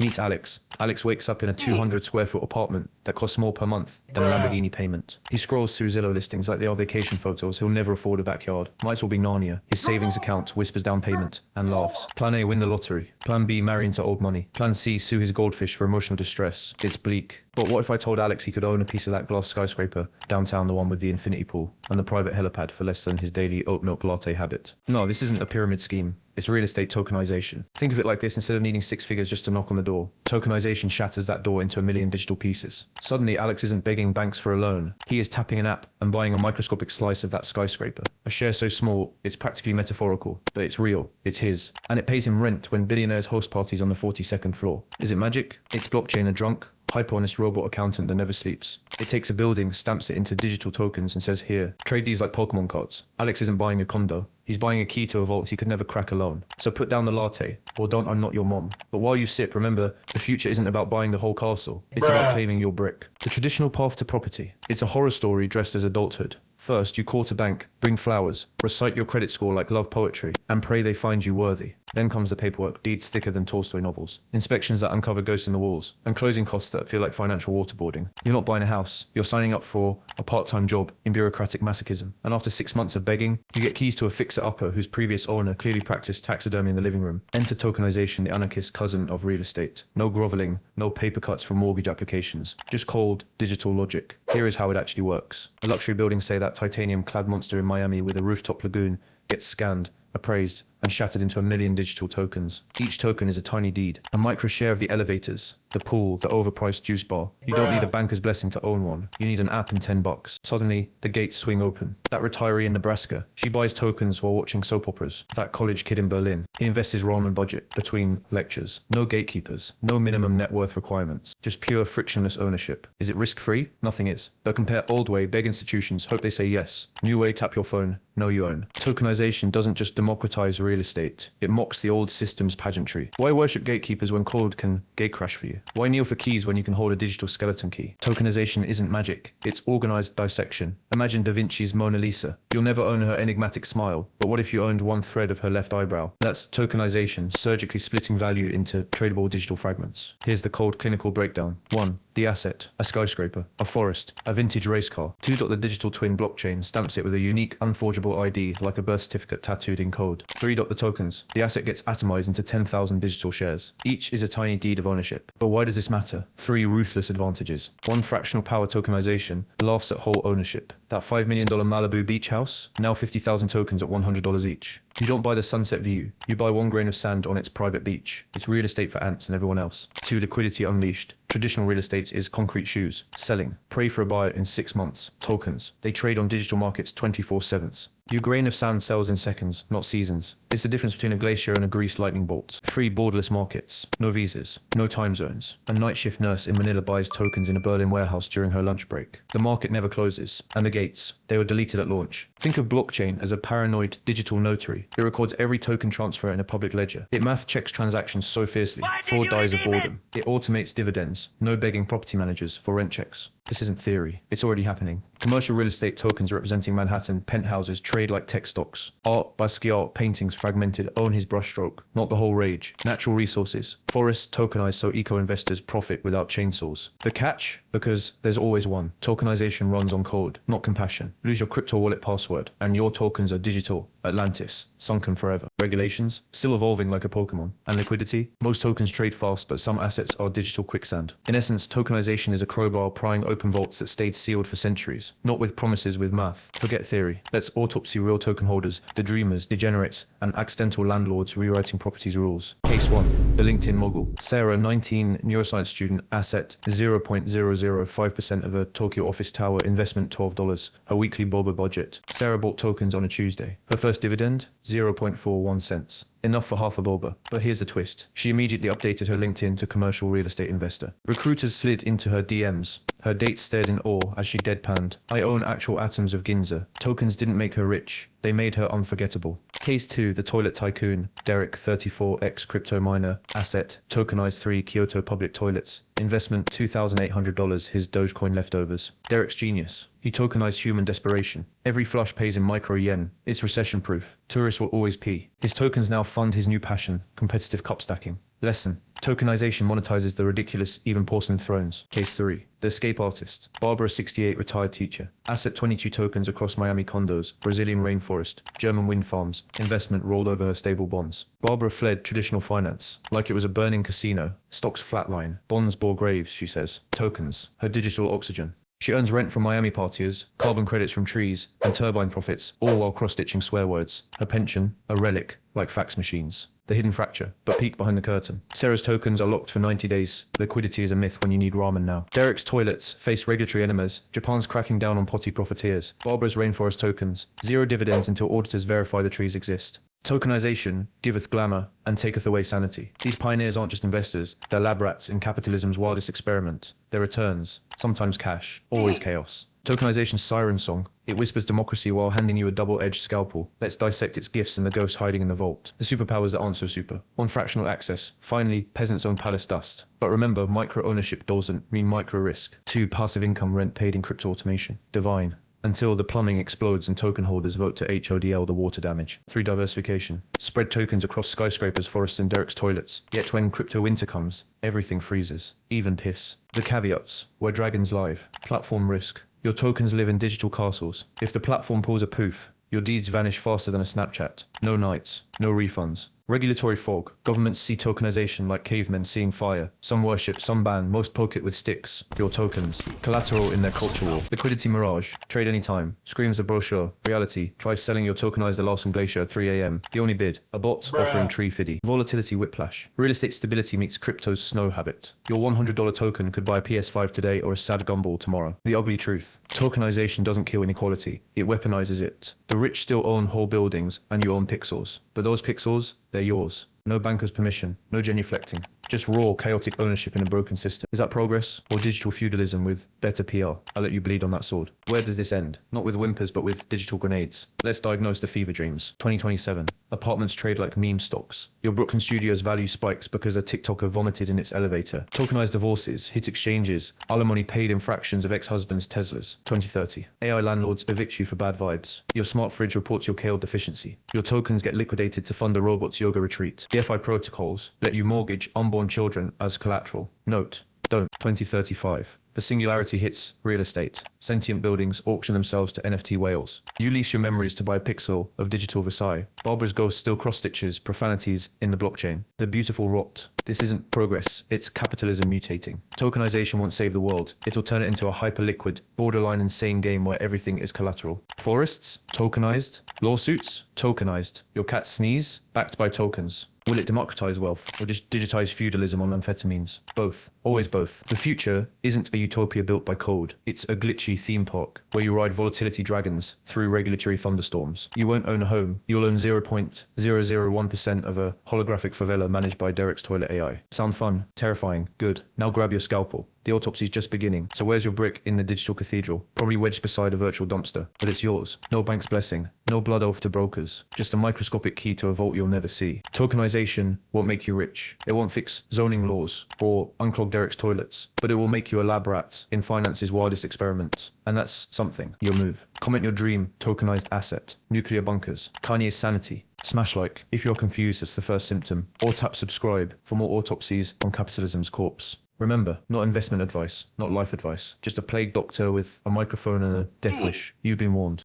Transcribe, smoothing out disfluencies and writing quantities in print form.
Meet Alex. Alex wakes up in a 200 square foot apartment that costs more per month than a Lamborghini payment. He scrolls through Zillow listings like they are vacation photos. He'll never afford a backyard. Might as well be Narnia. His savings account whispers down payment and laughs. Plan A, win the lottery. Plan B, marry into old money. Plan C, sue his goldfish for emotional distress. It's bleak. But what if I told Alex he could own a piece of that glass skyscraper downtown, the one with the infinity pool and the private helipad, for less than his daily oat milk latte habit? No, this isn't a pyramid scheme. It's real estate tokenization. Think of it like this: instead of needing 6 figures just to knock on the door, tokenization shatters that door into a million digital pieces. Suddenly, Alex isn't begging banks for a loan. He is tapping an app and buying a microscopic slice of that skyscraper. A share so small, it's practically metaphorical, but it's real. It's his. And it pays him rent when billionaires host parties on the 42nd floor. Is it magic? It's blockchain a drunk, hyper-honest robot accountant that never sleeps. It takes a building, stamps it into digital tokens and says, here, trade these like Pokemon cards. Alex isn't buying a condo. He's buying a key to a vault he could never crack alone. So put down the latte, or don't I'm not your mom. But while you sip, remember, the future isn't about buying the whole castle. It's about claiming your brick. The traditional path to property. It's a horror story dressed as adulthood. First, you court a bank, bring flowers, recite your credit score like love poetry, and pray they find you worthy. Then comes the paperwork, deeds thicker than Tolstoy novels, inspections that uncover ghosts in the walls, and closing costs that feel like financial waterboarding. You're not buying a house, you're signing up for a part-time job in bureaucratic masochism. And after 6 months of begging, you get keys to a fixer-upper whose previous owner clearly practiced taxidermy in the living room. Enter tokenization, the anarchist cousin of real estate. No groveling, no paper cuts for mortgage applications, just cold, digital logic. Here is how it actually works. A luxury building, say that titanium-clad monster in Miami with a rooftop lagoon, gets scanned, appraised, and shattered into a million digital tokens. Each token is a tiny deed, a micro share of the elevators, the pool, the overpriced juice bar. You don't need a banker's blessing to own one. You need an app and $10. Suddenly, the gates swing open. That retiree in Nebraska, she buys tokens while watching soap operas. That college kid in Berlin, he invests his ramen budget between lectures. No gatekeepers, no minimum net worth requirements, just pure frictionless ownership. Is it risk-free? Nothing is. But compare old way, beg institutions, hope they say yes. New way, tap your phone, know you own. Tokenization doesn't just democratize real estate, it mocks the old system's pageantry. Why worship gatekeepers when Claude can gate crash for you? Why kneel for keys when you can hold a digital skeleton key? Tokenization isn't magic, it's organized dissection. Imagine Da Vinci's Mona Lisa. You'll never own her enigmatic smile, but what if you owned one thread of her left eyebrow? That's tokenization, surgically splitting value into tradable digital fragments. Here's the cold clinical breakdown. 1. The asset, a skyscraper, a forest, a vintage race car. 2. The digital twin blockchain stamps it with a unique, unforgeable ID like a birth certificate tattooed in code. 3. The tokens. The asset gets atomized into 10,000 digital shares. Each is a tiny deed of ownership. But why does this matter? 3 ruthless advantages. 1. Fractional power tokenization laughs at whole ownership. That $5 million Malibu beach house, now 50,000 tokens at $100 each. You don't buy the sunset view, you buy 1 grain of sand on its private beach. It's real estate for ants and everyone else. 2. Liquidity unleashed. Traditional real estate is concrete shoes. Selling. Pray for a buyer in 6 months. Tokens. They trade on digital markets 24/7. Your grain of sand sells in seconds, not seasons. It's the difference between a glacier and a greased lightning bolt. 3. Borderless markets. No visas. No time zones. A night shift nurse in Manila buys tokens in a Berlin warehouse during her lunch break. The market never closes. And the gates. They were deleted at launch. Think of blockchain as a paranoid digital notary. It records every token transfer in a public ledger. It math checks transactions so fiercely, fraud dies of boredom. It automates dividends. No begging property managers for rent checks. This isn't theory. It's already happening. Commercial real estate tokens representing Manhattan penthouses trade like tech stocks. Art, Basquiat, paintings fragmented own his brushstroke, not the whole rage. Natural resources. Forests tokenized so eco-investors profit without chainsaws. The catch? Because there's always one. Tokenization runs on code, not compassion. Lose your crypto wallet password, and your tokens are digital. Atlantis, sunken forever. Regulations? Still evolving like a Pokemon. And liquidity? Most tokens trade fast, but some assets are digital quicksand. In essence, tokenization is a crowbar prying open vaults that stayed sealed for centuries. Not with promises, with math. Forget theory. Let's autopsy real token holders, the dreamers, degenerates, and accidental landlords rewriting property's rules. Case 1. The LinkedIn mogul. Sarah, 19, neuroscience student, asset 0.005% of a Tokyo office tower, investment $12. Her weekly boba budget. Sarah bought tokens on a Tuesday. Her first dividend, 0.41 cents. Enough for half a boba. But here's the twist. She immediately updated her LinkedIn to commercial real estate investor. Recruiters slid into her DMs. Her dates stared in awe as she deadpanned. I own actual atoms of Ginza. Tokens didn't make her rich. They made her unforgettable. Case 2, the toilet tycoon. Derek, 34, ex-crypto miner. Asset, tokenized 3 Kyoto public toilets. Investment, $2,800, his Dogecoin leftovers. Derek's genius. He tokenized human desperation. Every flush pays in micro yen. It's recession-proof. Tourists will always pee. His tokens now fund his new passion, competitive cup stacking. Lesson. Tokenization monetizes the ridiculous, even porcelain thrones. Case 3. The escape artist. Barbara, 68, retired teacher. Asset 22 tokens across Miami condos, Brazilian rainforest, German wind farms. Investment rolled over her stable bonds. Barbara fled traditional finance like it was a burning casino. Stocks flatline. Bonds bore graves, she says. Tokens. Her digital oxygen. She earns rent from Miami partiers, carbon credits from trees, and turbine profits, all while cross-stitching swear words. Her pension, a relic, like fax machines. The hidden fracture, but peek behind the curtain. Sarah's tokens are locked for 90 days. Liquidity is a myth when you need ramen now. Derek's toilets face regulatory enemas. Japan's cracking down on potty profiteers. Barbara's rainforest tokens. Zero dividends until auditors verify the trees exist. Tokenization giveth glamour and taketh away sanity. These pioneers aren't just investors, they're lab rats in capitalism's wildest experiment. Their returns, sometimes cash, always chaos. Tokenization's siren song. It whispers democracy while handing you a double-edged scalpel. Let's dissect its gifts and the ghosts hiding in the vault. The superpowers that aren't so super. On fractional access. Finally, peasants own palace dust. But remember, micro-ownership doesn't mean micro-risk. 2. Passive income rent paid in crypto automation. Divine. Until the plumbing explodes and token holders vote to HODL the water damage. 3. Diversification. Spread tokens across skyscrapers, forests, and Derek's toilets. Yet when crypto winter comes, everything freezes. Even piss. The caveats. Where dragons live. Platform risk. Your tokens live in digital castles. If the platform pulls a poof, your deeds vanish faster than a Snapchat. No nights, no refunds. Regulatory fog. Governments see tokenization like cavemen seeing fire. Some worship, some ban, most poke it with sticks. Your tokens. Collateral in their culture war. Liquidity mirage. Trade anytime. Screams a brochure. Reality. Try selling your tokenized Alaskan Glacier at 3 a.m. The only bid. A bot offering tree fiddy. Volatility whiplash. Real estate stability meets crypto's snow habit. Your $100 token could buy a PS5 today or a sad gumball tomorrow. The ugly truth. Tokenization doesn't kill inequality. It weaponizes it. The rich still own whole buildings and you own pixels. But those pixels, they're yours. No banker's permission, no genuflecting. Just raw, chaotic ownership in a broken system. Is that progress or digital feudalism with better PR? I'll let you bleed on that sword. Where does this end? Not with whimpers, but with digital grenades. Let's diagnose the fever dreams. 2027. Apartments trade like meme stocks. Your Brooklyn studio's value spikes because a TikToker vomited in its elevator. Tokenized divorces, hit exchanges, alimony paid in fractions of ex-husbands' Teslas. 2030. AI landlords evict you for bad vibes. Your smart fridge reports your kale deficiency. Your tokens get liquidated to fund a robot's yoga retreat. DeFi protocols let you mortgage unborn children as collateral. Note, don't. 2035. The singularity hits real estate. Sentient buildings auction themselves to NFT whales. You lease your memories to buy a pixel of digital Versailles. Barbara's ghost still cross-stitches profanities in the blockchain. The beautiful rot. This isn't progress, it's capitalism mutating. Tokenization won't save the world. It'll turn it into a hyper-liquid, borderline insane game where everything is collateral. Forests? Tokenized. Lawsuits? Tokenized. Your cat sneeze? Backed by tokens. Will it democratize wealth or just digitize feudalism on amphetamines? Both. Always both. The future isn't a utopia built by code. It's a glitchy theme park where you ride volatility dragons through regulatory thunderstorms. You won't own a home. You'll own 0.001% of a holographic favela managed by Derek's toilet AI. Sound fun? Terrifying? Good. Now grab your scalpel. The autopsy's just beginning. So where's your brick in the digital cathedral? Probably wedged beside a virtual dumpster. But it's yours. No bank's blessing. No blood oath to brokers. Just a microscopic key to a vault you'll never see. Tokenization won't make you rich. It won't fix zoning laws or unclog Derek's toilets. But it will make you a lab rat in finance's wildest experiments. And that's something. Your move. Comment your dream. Tokenized asset. Nuclear bunkers. Kanye's sanity. Smash like if you're confused, that's the first symptom. Or tap subscribe for more autopsies on capitalism's corpse. Remember, not investment advice, not life advice. Just a plague doctor with a microphone and a death wish. You've been warned.